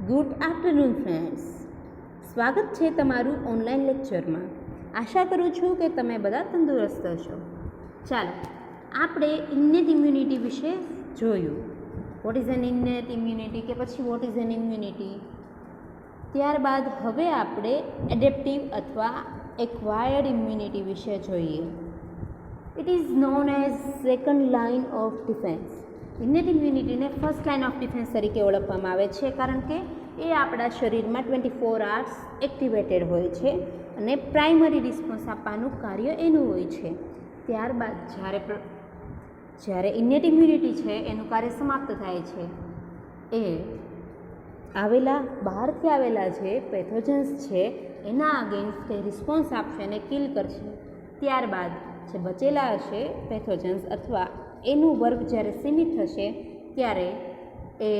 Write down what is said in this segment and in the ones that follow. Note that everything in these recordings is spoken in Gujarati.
ગુડ આફ્ટરનૂન ફ્રેન્ડ્સ, સ્વાગત છે તમારું ઓનલાઈન લેક્ચરમાં. આશા કરું છું કે તમે બધા તંદુરસ્ત હશો. ચાલો આપણે ઇન્નેટ ઇમ્યુનિટી વિશે જોયું. વોટ ઇઝ એન ઇન્નેટ ઇમ્યુનિટી કે પછી વોટ ઇઝ એન ઇમ્યુનિટી. ત્યારબાદ હવે આપણે એડેપ્ટિવ અથવા એક્વાયર્ડ ઇમ્યુનિટી વિશે જોઈએ. It is known as second line of defence. Innate ઇમ્યુનિટીને ફર્સ્ટ લાઇન ઓફ ડિફેન્સ તરીકે ઓળખવામાં આવે છે, કારણ કે એ આપણા શરીરમાં 24 hours એક્ટિવેટેડ હોય છે અને પ્રાઇમરી રિસ્પોન્સ આપવાનું કાર્ય એનું હોય છે. ત્યારબાદ જ્યારે ઇન્નેટ ઇમ્યુનિટી છે એનું કાર્ય સમાપ્ત થાય છે, એ બહારથી આવેલા જે પેથોજન્સ છે એના અગેન્સ્ટ રિસ્પોન્સ આપશે અને કિલ કરશે. ત્યારબાદ જે બચેલા હશે પેથોજન્સ અથવા એનું વર્ગ જ્યારે સીમિત થશે ત્યારે એ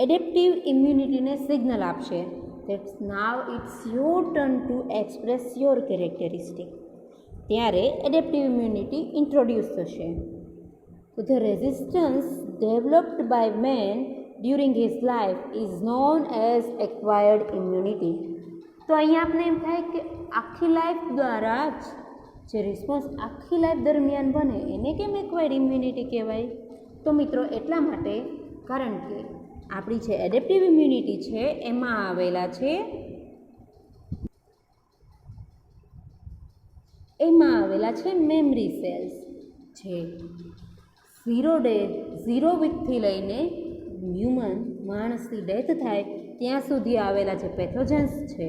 એડેપ્ટિવ ઇમ્યુનિટીને સિગ્નલ આપશે that now it's your turn to express your characteristic. ત્યારે એડેપ્ટિવ ઇમ્યુનિટી ઇન્ટ્રોડ્યુસ થશે. તો the resistance developed by man during his life is known as acquired immunity. તો અહીંયા આપણે એમ થાય કે આખી લાઈફ દ્વારા જ જે રિસ્પોન્સ આખી લાઈફ દરમિયાન બને એને કેમ એક્વાયર્ડ ઇમ્યુનિટી કહેવાય? તો મિત્રો એટલા માટે, કારણ કે આપણી જે એડેપ્ટિવ ઇમ્યુનિટી છે એમાં આવેલા છે મેમરી સેલ્સ, જે 0 વીકથી લઈને માણસની ડેથ થાય ત્યાં સુધી આવેલા જે પેથોજન્સ છે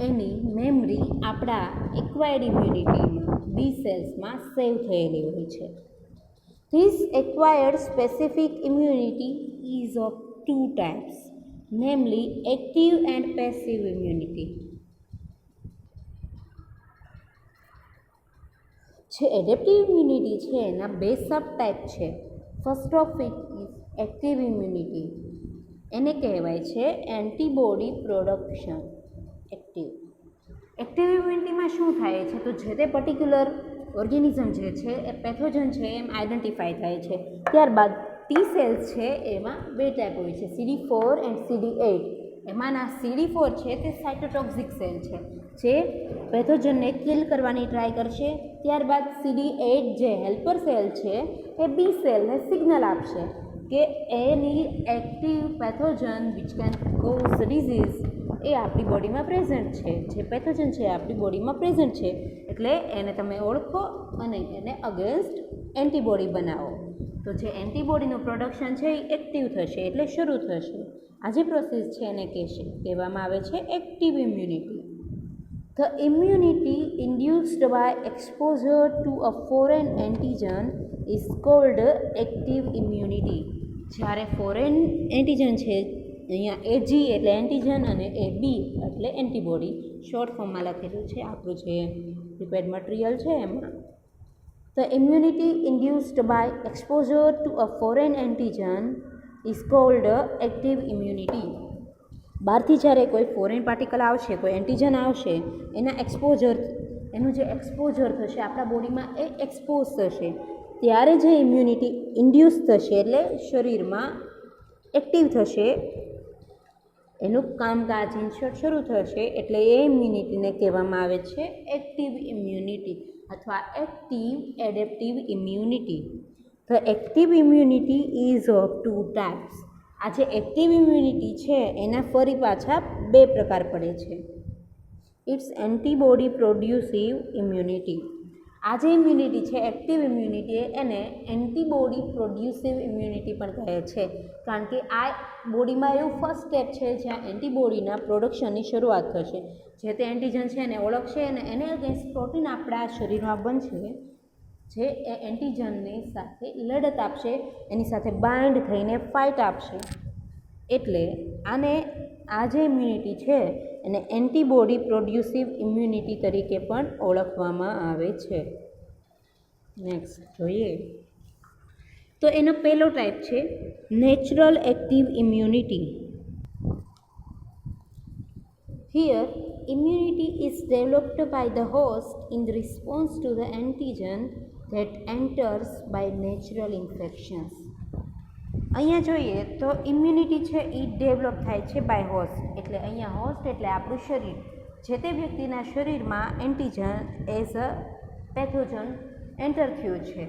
એની મેમરી આપણા એક્વાયર્ડ ઇમ્યુનિટીમાં બી સેલ્સમાં સેવ થયેલી હોય છે. This acquired specific immunity ease of 2 types, namely active and passive immunity. જે એડેપ્ટિવ ઇમ્યુનિટી છે એના 2 સબ ટાઈપ છે. First of it is active immunity. એને કહેવાય છે એન્ટીબોડી પ્રોડક્શન. એક્ટિવ ઇમ્યુનિટીમાં શું થાય છે? તો જે તે પર્ટિક્યુલર ઓર્ગેનિઝમ જે છે એ પેથોજન છે એમ આઈડેન્ટિફાય થાય છે. ત્યારબાદ ટી સેલ્સ છે એમાં 2 ટાઈપ હોય છે, CD4 એન્ડ CD8. એમાંના CD4 છે તે સાઇટોટોક્સિક સેલ છે જે પેથોજનને કિલ કરવાની ટ્રાય કરશે. ત્યારબાદ CD8 જે હેલ્પર સેલ છે એ બી સેલને સિગ્નલ આપશે કે any active pathogen which can cause disease એ આપણી બોડીમાં પ્રેઝન્ટ છે. જે પેથોજન છે આપણી બોડીમાં પ્રેઝન્ટ છે, એટલે એને તમે ઓળખો અને એને અગેન્સ્ટ એન્ટીબોડી બનાવો. તો જે એન્ટીબોડીનું પ્રોડક્શન છે એ એક્ટિવ થશે, એટલે શરૂ થશે. આ જે પ્રોસેસ છે એને કહેવામાં આવે છે active immunity. The immunity induced by exposure to a foreign antigen is called active immunity. જ્યારે ફોરેન એન્ટીજન છે, અહીંયા AG એટલે એન્ટીજન અને AB એટલે એન્ટીબોડી, શોર્ટ ફોર્મમાં લખેલું છે આપણું જે પ્રિપેર્ડ મટીરિયલ છે એમાં. The immunity induced by exposure to a foreign antigen is called active immunity. બહારથી જ્યારે કોઈ ફોરેન પાર્ટિકલ આવશે, કોઈ એન્ટીજન આવશે, એનું જે એક્સપોઝર થશે આપણા બોડીમાં, એ એક્સપોઝ થશે ત્યારે જે ઇમ્યુનિટી ઇન્ડ્યુસ થશે એટલે શરીરમાં એક્ટિવ થશે, એનું કામકાજ ઇન્શોર્ટ શરૂ થશે, એટલે એ ઇમ્યુનિટીને કહેવામાં આવે છે એક્ટિવ ઇમ્યુનિટી અથવા active adaptive immunity. The active immunity ease of 2 types. આ જે એક્ટિવ ઇમ્યુનિટી છે એના ફરી પાછા 2 પ્રકાર પડે છે. It's antibody productive immunity. આ જે ઇમ્યુનિટી છે એક્ટિવ ઇમ્યુનિટી, એને એન્ટીબોડી પ્રોડ્યુસિવ ઇમ્યુનિટી પણ કહે છે, કારણ કે આ બોડીમાં એવું ફર્સ્ટ સ્ટેપ છે જ્યાં એન્ટીબોડીના પ્રોડક્શનની શરૂઆત થશે. જે તે એન્ટીજન છે એને ઓળખશે અને એને અગેન્સ્ટ પ્રોટીન આપણા શરીરમાં બનશે, જે એ એન્ટીજનની સાથે લડત આપશે, એની સાથે બાઇન્ડ થઈને ફાઇટ આપશે. એટલે આ જે ઇમ્યુનિટી છે એને એન્ટીબોડી પ્રોડ્યુસિવ ઇમ્યુનિટી તરીકે પણ ઓળખવામાં આવે છે. નેક્સ્ટ જોઈએ તો એનો પહેલો ટાઈપ છે natural active immunity. Here, immunity is developed by the host in response to the antigen that enters by natural infections. અહીંયા જોઈએ તો ઇમ્યુનિટી છે એ ડેવલપ થાય છે બાય હોસ્ટ, એટલે અહીંયા હોસ્ટ એટલે આપણું શરીર, જે તે વ્યક્તિના શરીરમાં એન્ટીજન એઝ અ પેથોજન એન્ટર થયું છે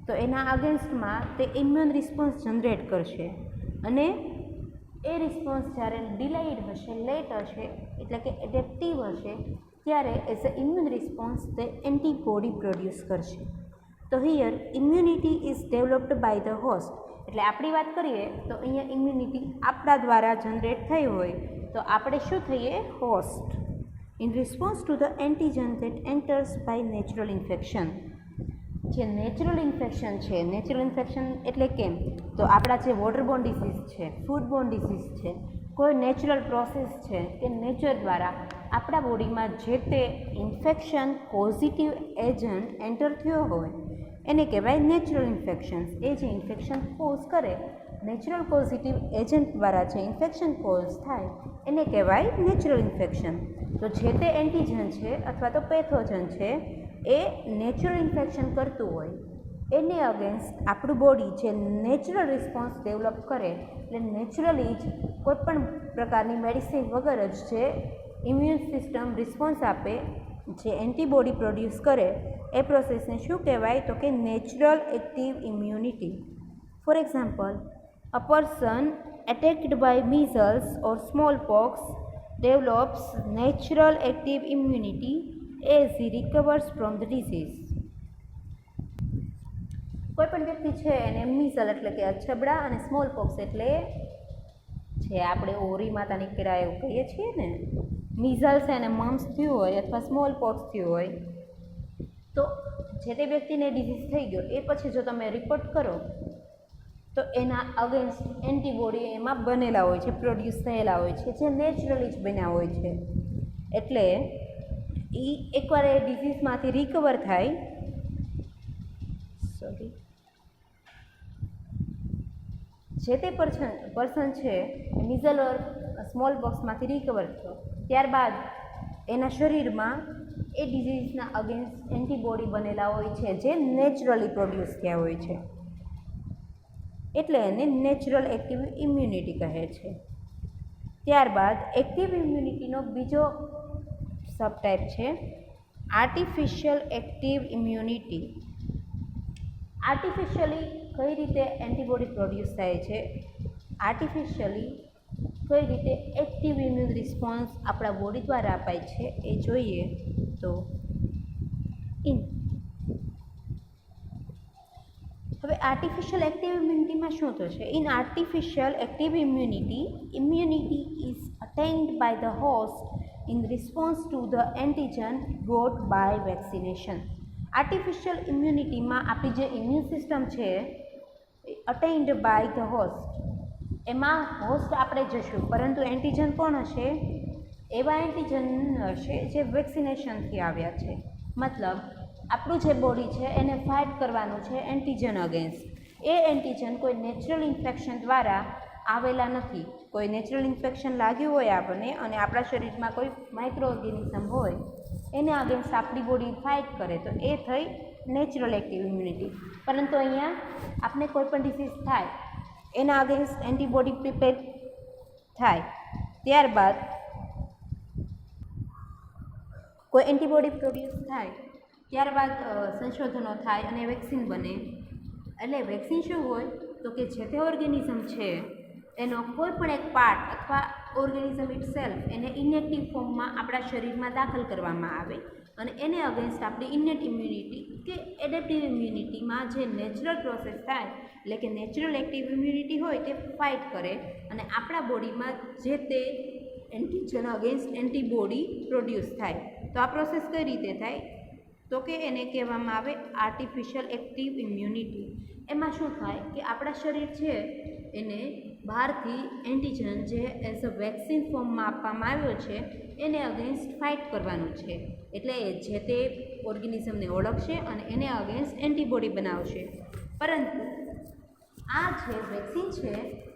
તો એના અગેન્સ્ટમાં તે ઇમ્યુન રિસ્પોન્સ જનરેટ કરશે, અને એ રિસ્પોન્સ જ્યારે ડિલાઇડ હશે, લેટ હશે, એટલે કે એડેપ્ટિવ હશે, ત્યારે એઝ અ ઇમ્યુન રિસ્પોન્સ તે એન્ટીબોડી પ્રોડ્યુસ કરશે. તો here immunity is developed by the host, એટલે આપણી વાત કરીએ તો અહીંયા ઇમ્યુનિટી આપણા દ્વારા જનરેટ થઈ હોય તો આપણે શું થઈએ? Host. In response to the antigen that enters by natural infection. જે નેચરલ ઇન્ફેક્શન છે, નેચરલ ઇન્ફેક્શન એટલે કેમ? તો આપણા જે વોટરબોર્ન ડિસીઝ છે, ફૂડબોર્ન ડિસીઝ છે, કોઈ નેચરલ પ્રોસેસ છે કે નેચર દ્વારા આપણા બોડીમાં જે તે ઇન્ફેક્શન પોઝિટિવ એજન્ટ એન્ટર થયો હોય એને કહેવાય નેચરલ ઇન્ફેક્શન્સ. એ જે ઇન્ફેક્શન કોઝ કરે, નેચરલ પોઝિટિવ એજન્ટ દ્વારા જે ઇન્ફેક્શન કોઝ થાય એને કહેવાય નેચરલ ઇન્ફેક્શન. તો જે તે એન્ટીજન છે અથવા તો પેથોજન છે એ નેચરલ ઇન્ફેક્શન કરતું હોય એને અગેન્સ્ટ આપણું બોડી જે નેચરલ રિસ્પોન્સ ડેવલપ કરે, એટલે નેચરલી જ કોઈપણ પ્રકારની મેડિસિન વગર જ જે ઇમ્યુન સિસ્ટમ રિસ્પોન્સ આપે, જે એન્ટીબોડી પ્રોડ્યુસ કરે, એ પ્રોસેસને શું કહેવાય? તો કે natural active immunity. For example, a person attacked by measles or smallpox develops natural active immunity as he recovers from the disease. કોઈ પણ વ્યક્તિ છે એને મીઝલ એટલે કે અછબડા અને સ્મોલપોક્સ એટલે જે આપણે ઓરી માતા નીકળ્યા એવું કહીએ છીએ ને, મીઝલ્સ અને મમ્સ થયું હોય અથવા સ્મોલપોક્સ થયું હોય તો જે તે વ્યક્તિને ડિઝીઝ થઈ ગયો એ પછી જો તમે રિપોર્ટ કરો તો એના અગેન્સ્ટ એન્ટીબોડી એમાં બનેલા હોય છે, પ્રોડ્યુસ થયેલા હોય છે, જે નેચરલી જ બન્યા હોય છે. એટલે એ એકવાર એ ડિઝીઝમાંથી રિકવર થાય, જે તે પર્સન છે મિઝલ ઓર સ્મોલપોક્સમાંથી રિકવર થયો, ત્યારબાદ એના શરીરમાં એ ડિઝીઝના અગેન્સ્ટ એન્ટીબોડી બનેલા હોય છે જે નેચરલી પ્રોડ્યુસ થયા હોય છે, એટલે એને નેચરલ એક્ટિવ ઇમ્યુનિટી કહે છે. ત્યારબાદ એક્ટિવ ઇમ્યુનિટીનો બીજો સબટાઈપ છે આર્ટિફિશિયલ એક્ટિવ ઇમ્યુનિટી. આર્ટિફિશિયલી કઈ રીતે એન્ટીબોડી પ્રોડ્યુસ થાય છે, આર્ટિફિશિયલી કઈ રીતે એક્ટિવ ઇમ્યુન રિસ્પોન્સ આપણા બોડી દ્વારા અપાય છે એ જોઈએ તો હવે આર્ટિફિશિયલ એક્ટિવ ઇમ્યુનિટીમાં શું થશે? In artificial active immunity is attained by the host in response to the antigen brought by vaccination. Artificial ઇમ્યુનિટીમાં આપણી જે ઇમ્યુન સિસ્ટમ છે અટેન્ડ બાય ધ હોસ્ટ, એમાં હોસ્ટ આપણે જશું પરંતુ એન્ટીજન કોણ હશે? એવા એન્ટીજન હશે જે વેક્સિનેશનથી આવ્યા છે. મતલબ આપણું જે બોડી છે એને ફાઇટ કરવાનું છે એન્ટીજન અગેન્સ્ટ. એ એન્ટીજન કોઈ નેચરલ ઇન્ફેક્શન દ્વારા આવેલા નથી. કોઈ નેચરલ ઇન્ફેક્શન લાગ્યું હોય આપણને અને આપણા શરીરમાં કોઈ માઇક્રો ઓર્ગેનિઝમ હોય એને અગેન્સ્ટ આપણી બોડી ફાઇટ કરે તો એ થઈ નેચરલ એક્ટિવ ઇમ્યુનિટી. પરંતુ અહીંયા આપણે કોઈ પણ ડિસીઝ થાય એના અગેન્સ્ટ એન્ટીબોડી પ્રિપેર થાય, ત્યારબાદ કોઈ એન્ટીબોડી પ્રોડ્યુસ થાય, ત્યારબાદ સંશોધનો થાય અને વેક્સિન બને. એટલે વેક્સિન શું હોય તો કે જે તે ઓર્ગેનિઝમ છે એનો કોઈ પણ એક પાર્ટ અથવા ઓર્ગેનિઝમ ઇટસેલ્ફ એને ઇનેક્ટિવ ફોર્મમાં આપણા શરીરમાં દાખલ કરવામાં આવે અને એને અગેન્સ્ટ આપણી ઇનેટ ઇમ્યુનિટી કે એડેપ્ટિવ ઇમ્યુનિટીમાં જે નેચરલ પ્રોસેસ થાય એટલે કે નેચરલ એક્ટિવ ઇમ્યુનિટી હોય તે ફાઇટ કરે અને આપણા બોડીમાં જે તે એન્ટીજન અગેન્સ્ટ એન્ટીબોડી પ્રોડ્યુસ થાય. તો આ પ્રોસેસ કઈ રીતે થાય? તો કે એને કહેવામાં આવે આર્ટિફિશિયલ એક્ટિવ ઇમ્યુનિટી. એમાં શું થાય કે આપણા શરીર છે એને બહારથી એન્ટીજન જે એઝ અ વેક્સિન ફોર્મમાં આપવામાં આવ્યો છે એને અગેન્સ્ટ ફાઇટ કરવાનું છે, એટલે જે તે ઓર્ગેનિઝમને ઓળખશે અને એને અગેન્સ્ટ એન્ટીબોડી બનાવશે. પરંતુ આ જે વેક્સિન છે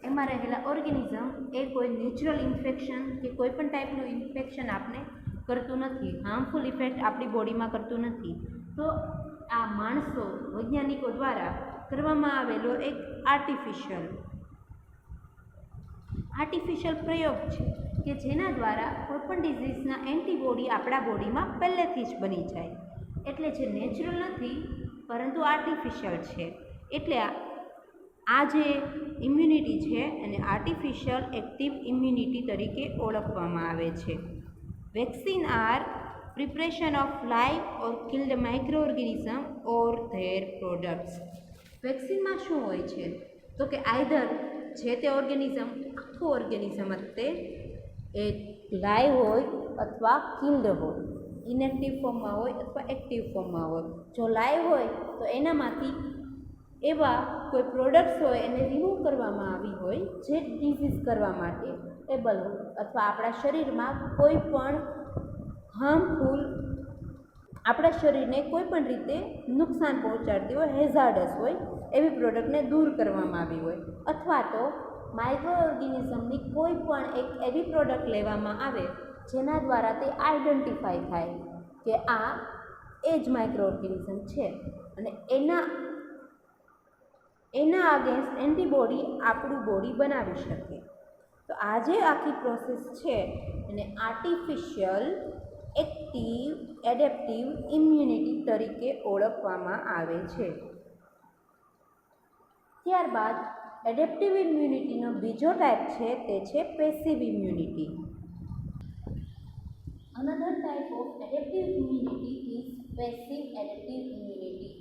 એમાં રહેલા ઓર્ગેનિઝમ એ કોઈ નેચરલ ઇન્ફેક્શન કે કોઈ પણ ટાઈપનું ઇન્ફેક્શન આપને કરતું નથી, હાર્મફુલ ઇફેક્ટ આપણી બોડીમાં કરતું નથી. તો આ માણસો વૈજ્ઞાનિકો દ્વારા કરવામાં આવેલો એક આર્ટિફિશિયલ આર્ટિફિશિયલ પ્રયોગ છે કે જેના દ્વારા કોઈપણ ડિઝીઝના એન્ટીબોડી આપણા બોડીમાં પહેલેથી જ બની જાય. એટલે જે નેચરલ નથી પરંતુ આર્ટિફિશિયલ છે. એટલે આ જે ઇમ્યુનિટી છે એને આર્ટિફિશિયલ એક્ટિવ ઇમ્યુનિટી તરીકે ઓળખવામાં આવે છે. Vaccine are preparation of live or killed microorganism or their products. વેક્સિનમાં શું હોય છે તો કે આઈધર જે તે ઓર્ગેનિઝમ આખું ઓર્ગેનિઝમ તે એ લાઈવ હોય અથવા કિલ્ડ હોય, ઇનએક્ટિવ ફોર્મમાં હોય અથવા એક્ટિવ ફોર્મમાં હોય. જો લાઈવ હોય તો એનામાંથી એવા કોઈ પ્રોડક્ટ્સ હોય એને રિમૂવ કરવામાં આવી હોય જે ડિઝીઝ કરવા માટે એબલ હોય અથવા આપણા શરીરમાં કોઈ પણ હાર્મફુલ આપણા શરીરને કોઈ પણ રીતે નુકસાન પહોંચાડતી હોય, હેઝાર્ડસ હોય એવી પ્રોડક્ટને દૂર કરવામાં આવી હોય. અથવા તો માઇક્રો ઓર્ગેનિઝમની કોઈ પણ એક એવી પ્રોડક્ટ લેવામાં આવે જેના દ્વારા તે આઈડેન્ટિફાઈ થાય કે આ એ જ માઇક્રો ઓર્ગેનિઝમ છે અને એના અગેન્સ્ટ એન્ટીબોડી આપણું બોડી બનાવી શકે. તો આ જે આખી પ્રોસેસ છે એને આર્ટિફિશિયલ એક્ટિવ એડેપ્ટિવ ઇમ્યુનિટી તરીકે ઓળખવામાં આવે છે. ત્યારબાદ એડેપ્ટિવ ઇમ્યુનિટીનો બીજો ટાઈપ છે તે છે passive immunity. Another type of adaptive immunity is passive adaptive immunity.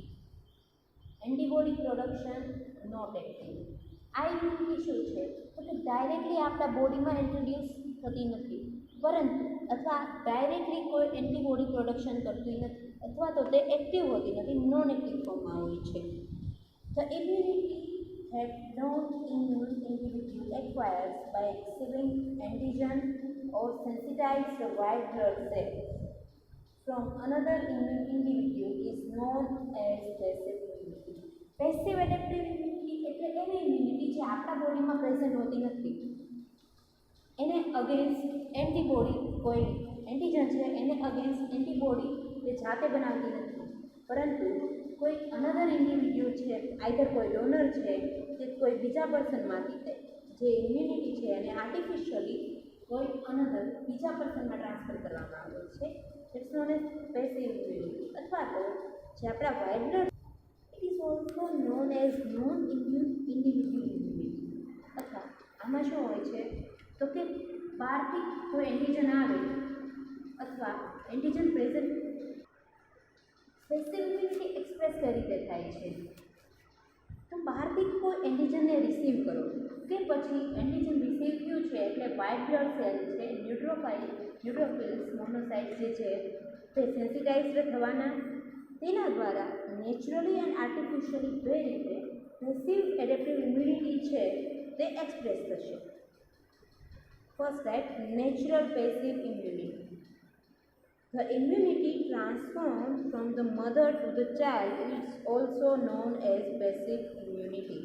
Antibody production not active. આ ઇમ્યુનિટી શું છે તો કે ડાયરેક્ટલી આપણા બોડીમાં ઇન્ટ્રોડ્યુસ થતી નથી પરંતુ અથવા ડાયરેક્ટલી કોઈ એન્ટીબોડી પ્રોડક્શન કરતી નથી અથવા તો તે એક્ટિવ હોતી નથી, નોન એક્ટિવ ફોર્મમાં હોય છે. The immunity that non-immune individual acquires by receiving antigen or sensitized white blood cell from another immune individual is known as passive immunity. Passive adaptive immunity એટલે એવી ઇમ્યુનિટી જે આપણા બોડીમાં પ્રેઝન્ટ હોતી નથી. એને અગેન્સ્ટ એન્ટીબોડી કોઈ એન્ટીજન છે એને અગેન્સ્ટ એન્ટીબોડી તે જાતે બનાવતી નથી પરંતુ કોઈ અનધર ઇન્ડિવિડ્યુઅલ છે, આઈધર કોઈ ડોનર છે કે કોઈ બીજા પર્સનમાંથી જે ઇમ્યુનિટી છે એને આર્ટિફિશિયલી કોઈ અનધર બીજા પર્સનમાં ટ્રાન્સફર કરવામાં આવે છે. It's known as passive immunity. અથવા તો જે આપણા white blood it is also known as non immune individual immunity. અથવા આમાં શું હોય છે તો કે બહારથી કોઈ એન્ટીજન આવે અથવા antigen present. Passive immunity express કઈ રીતે થાય છે તો બહારથી કોઈ એન્ટીજનને રિસીવ કરો કે પછી એન્ટીજન રિસીવ થયું છે એટલે વ્હાઇટ બ્લડ સેલ છે, ન્યુટ્રોફિલ્સ, મોનોસાઇટ્સ જે છે તે સેન્સિટાઇઝડ થવાના. તેના દ્વારા નેચરલી એન્ડ આર્ટિફિશિયલી બે રીતે પેસિવ એડેપ્ટિવ ઇમ્યુનિટી છે તે એક્સપ્રેસ થશે. First type natural passive immunity. The immunity transformed from the mother to the child is also known as passive immunity.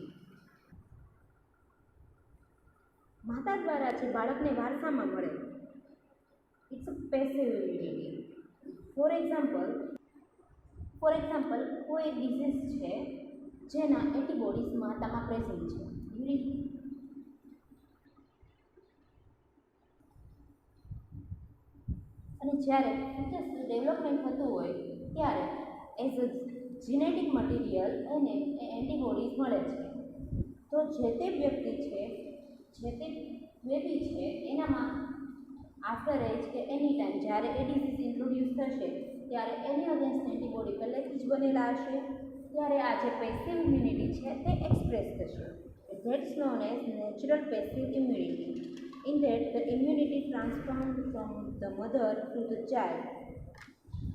માતા દ્વારા જે બાળકને વારસામાં મળે it's a passive immunity. For example કોઈ ડિઝીઝ છે જેના એન્ટીબોડીઝ માતામાં પ્રેઝન્ટ છે. અને જ્યારે ડેવલપમેન્ટ થતું હોય ત્યારે એઝ અ જીનેટિક મટીરિયલ એને એન્ટીબોડીઝ મળે છે. તો જે તે વ્યક્તિ છે, જે તે બેબી છે એનામાં આફ્ટર એજ કે એની ટાઈમ જ્યારે એ ડિઝીઝ ઇન્ટ્રોડ્યુસ થશે ત્યારે એની અગેન્સ્ટ એન્ટીબોડી પહેલેથી જ બનેલા હશે. ત્યારે આ જે પેસિવ ઇમ્યુનિટી છે તે એક્સપ્રેસ થશે. That's non as natural passive immunity. In that the immunity transformed from the mother to the child.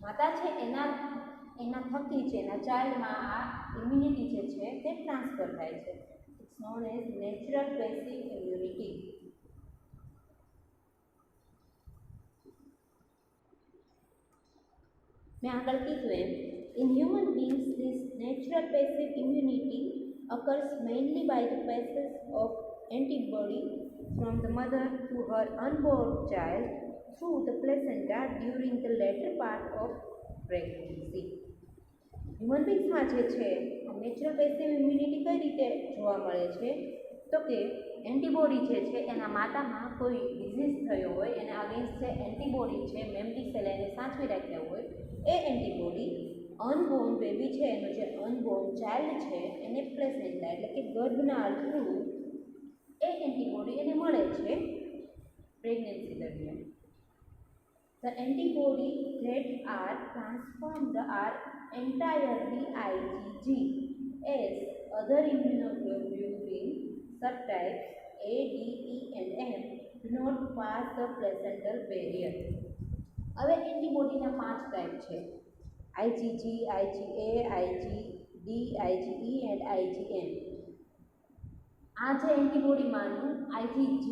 માતા છે એના થકી છે એના ચાઇલ્ડમાં આ ઇમ્યુનિટી જે છે તે ટ્રાન્સફર થાય છે. It's known as natural passive immunity. મેં આગળ કીધું એમ in human beings this natural passive immunity occurs mainly by the passage of antibody from the mother to her unborn child through the placenta during the latter part of pregnancy. Human બીંગ્સમાં જે છે નેચરલ પેસિવ ઇમ્યુનિટી કઈ રીતે જોવા મળે છે તો કે એન્ટીબોડી જે છે એના માતામાં કોઈ ડિઝીઝ થયો હોય એના અગેન્સ્ટ જે એન્ટીબોડી છે મેમરી સેલ એને સાચવી રાખ્યા હોય એ એન્ટીબોડી અનબોર્ન બેબી છે એનો જે અનબોર્ન ચાઇલ્ડ છે એને પ્લેસેન્ટા એટલે કે ગર્ભનાળ થ્રુ એ એન્ટીબોડી એને મળે છે પ્રેગ્નન્સી દરમિયાન. The antibody that are transformed are entirely IgG as other immunoglobulin subtypes A, D, E and M do not pass the placental barrier. હવે એન્ટીબોડીના 5 ટાઈપ છે IgG, IgA, IgD, IgE and IgM. આ જે એન્ટીબોડીમાંનું IgG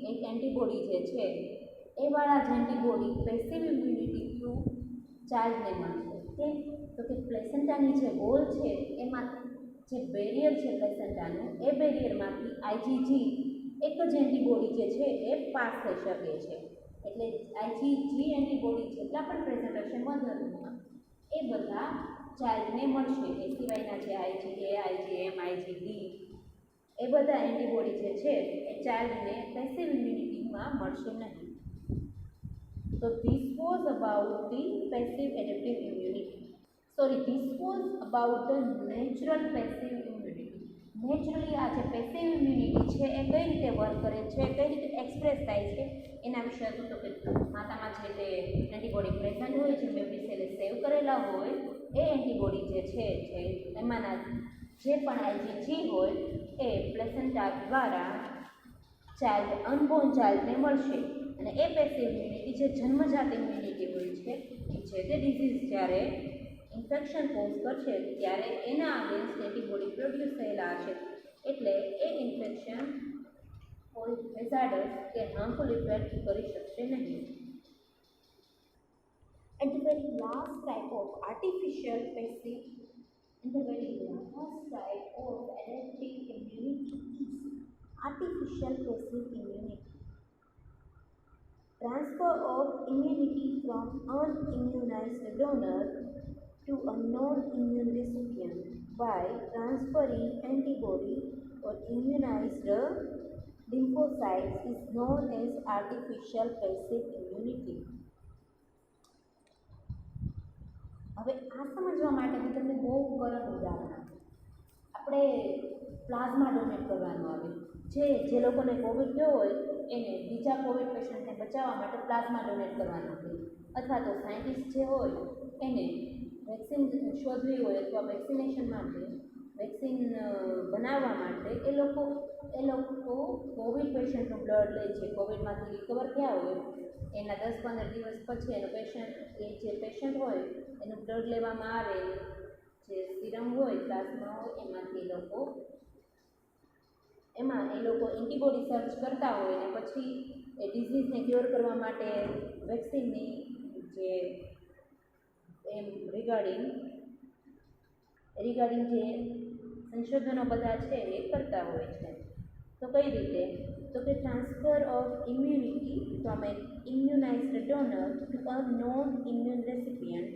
એક એન્ટીબોડી જે છે એ વાળા જ એન્ટીબોડી પેસિવ ઇમ્યુનિટી થ્રુ ચાઇલ્ડને મળશે. ઓકે, તો કે પ્લેસેન્ટાની જે વોલ છે એમાં જે બેરિયર છે પ્લેસેન્ટાનું એ બેરિયરમાંથી આઈજીજી એક જ એન્ટીબોડી જે છે એ પાસ થઈ શકે છે. એટલે આઈજીજી એન્ટીબોડી જેટલા પણ પ્રેઝન્ટ હશે મધરમાં એ બધા ચાઇલ્ડને મળશે. એ સિવાયના જે આઈજીએ, આઈજીએમ, આઈજીડી એ બધા એન્ટીબોડી જે છે એ ચાઇલ્ડને પેસિવ ઇમ્યુનિટીમાં મળશે નહીં. So this was about the passive adaptive immunity. This was about the natural passive immunity. Naturally આ જે પેસિવ ઇમ્યુનિટી છે એ કઈ રીતે વર્ક કરે છે, કઈ રીતે એક્સપ્રેસ થાય છે એના વિશે હતું. તો કે માતામાં જે તે એન્ટીબોડી પ્રેઝન્ટ હોય છે, મેમરી સેલે સેવ કરેલા હોય એ એન્ટીબોડી જે છે એમાંના જે પણ આઈજીજી હોય એ પ્લેસેન્ટા દ્વારા ચાઇલ્ડ અનબોર્ન ચાઇલ્ડને મળશે. અને એ પેસિવ ઇમ્યુનિટી જે જન્મજાત ઇમ્યુનિટી હોય છે જે તે ડિઝીઝ જ્યારે ઇન્ફેક્શન કોઝ કરશે ત્યારે એના અગેન્સ્ટ એન્ટીબોડી પ્રોડ્યુસ થયેલા હશે. એટલે એ ઇન્ફેક્શન કોઈ હેઝાર્ડસ કે હાર્મફુલ ઇફેક્ટ કરી શકશે નહીં. And the very last type of artificial passive and the very last type of adaptive immunity is artificial passive immunity. Transfer of immunity from unimmunized donor to a non-immune recipient by transferring antibody or immunized lymphocytes is known as artificial passive immunity. હવે આ સમજવા માટે હું તમને બહુ સરળ ઉદાહરણ આપું. આપણે પ્લાઝમા ડોનેટ કરવાનું આવે. જે લોકોને કોવિડ થયો હોય એને બીજા કોવિડ પેશન્ટને બચાવવા માટે પ્લાઝમા ડોનેટ કરવાનું હોય, અથવા તો સાયન્ટિસ્ટ જે હોય એને વેક્સિન શોધવી હોય અથવા વેક્સિનેશન માટે વેક્સિન બનાવવા માટે એ લોકો કોવિડ પેશન્ટનું બ્લડ લે છે. કોવિડમાંથી રિકવર થયા હોય એના 10-15 દિવસ પછી જે પેશન્ટ હોય એનું બ્લડ લેવામાં આવે, જે સિરમ હોય પ્લાઝમા હોય એમાંથી એમાં એ લોકો એન્ટીબોડી સર્ચ કરતા હોય ને પછી એ ડિઝીઝને ક્યોર કરવા માટે વેક્સિનની જે એમ રિગાર્ડિંગ જે સંશોધનો બધા છે એ કરતા હોય છે. તો કઈ રીતે? તો કે transfer of immunity from an immunised donor to a non immune recipient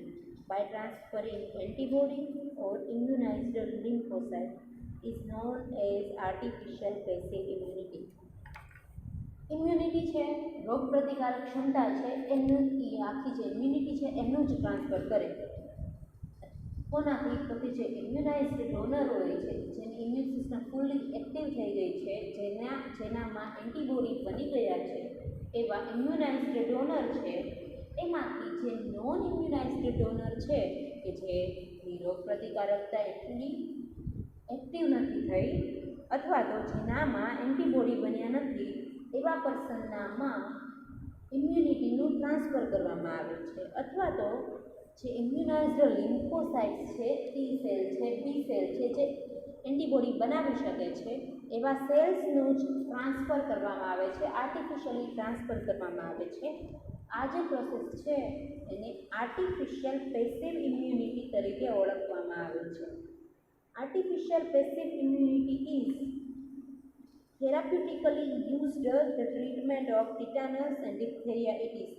by transferring antibody or immunized lymphocyte is known as artificial passive immunity. Immunity છે, રોગ પ્રતિકારક ક્ષમતા છે, એનું આખી જે ઇમ્યુનિટી છે એનું જ ટ્રાન્સફર કરે. કોનાથી? તો કે જે ઇમ્યુનાઇઝડ ડોનર હોય છે, જેની ઇમ્યુન સિસ્ટમ ફૂલ્લી એક્ટિવ થઈ ગઈ છે, જેનામાં એન્ટીબોડી બની ગયા છે, એવા ઇમ્યુનાઇઝડ ડોનર છે એમાંથી જે નોન ઇમ્યુનાઇઝડ ડોનર છે કે જેની રોગ પ્રતિકારકતા એટલી એક્ટિવ નથી થઈ અથવા તો જેનામાં એન્ટીબોડી બન્યા નથી એવા પર્સનનામાં ઇમ્યુનિટીનું ટ્રાન્સફર કરવામાં આવે છે. અથવા તો જે ઇમ્યુનાઇઝડ લિમ્ફોસાઇટ્સ છે, ટી સેલ છે, બી સેલ છે, જે એન્ટીબોડી બનાવી શકે છે એવા સેલ્સનું જ ટ્રાન્સફર કરવામાં આવે છે, આર્ટિફિશિયલી ટ્રાન્સફર કરવામાં આવે છે. આ જે પ્રોસેસ છે એને આર્ટિફિશિયલ પેસિવ ઇમ્યુનિટી તરીકે ઓળખવામાં આવે છે. Artificial passive immunity is therapeutically used the treatment of tetanus and diphtheria etc.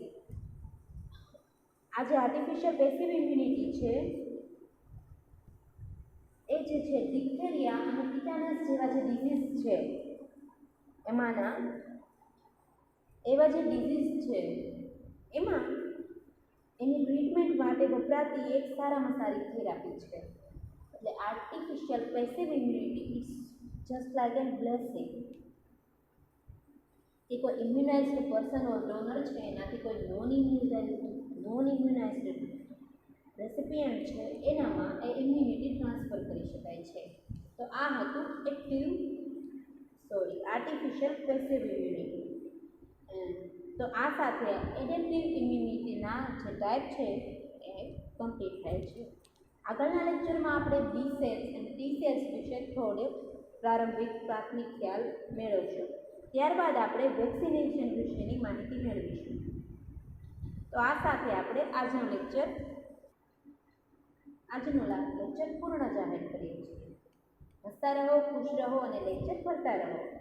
આ જે આર્ટિફિશિયલ પેસિવ ઇમ્યુનિટી છે એ જે છે ડિપ્થેરિયા અને ટીટાનસ જેવા જે ડિઝીઝ છે એમાંના એવા જે ડિઝીઝ છે એમાં એની ટ્રીટમેન્ટ માટે વપરાતી એક સારામાં સારી થેરાપી છે. એટલે artificial passive immunity is just like an blessing. કે કોઈ ઇમ્યુનાઇઝડ પર્સન ઓર ડોનર છે એનાથી કોઈ નોન ઇમ્યુનાઇઝડ રેસિપિયન્ટ છે એનામાં એ ઇમ્યુનિટી ટ્રાન્સફર કરી શકાય છે. તો આ હતું આર્ટિફિશિયલ પેસિવ ઇમ્યુનિટી. તો આ સાથે એડેપ્ટિવ ઇમ્યુનિટીના જે ટાઈપ છે એ કમ્પ્લીટ થાય છે. આગળના લેક્ચરમાં આપણે બી સેલ્સ અને ટી સેલ્સ વિશે થોડો પ્રાથમિક ખ્યાલ મેળવશું. ત્યારબાદ આપણે વેક્સિનેશન વિશેની માહિતી મેળવીશું. તો આ સાથે આપણે આજનો લેક્ચર પૂર્ણ જાહેર કરીએ છીએ. હસતા રહો, ખુશ રહો અને લેક્ચર ભરતા રહો.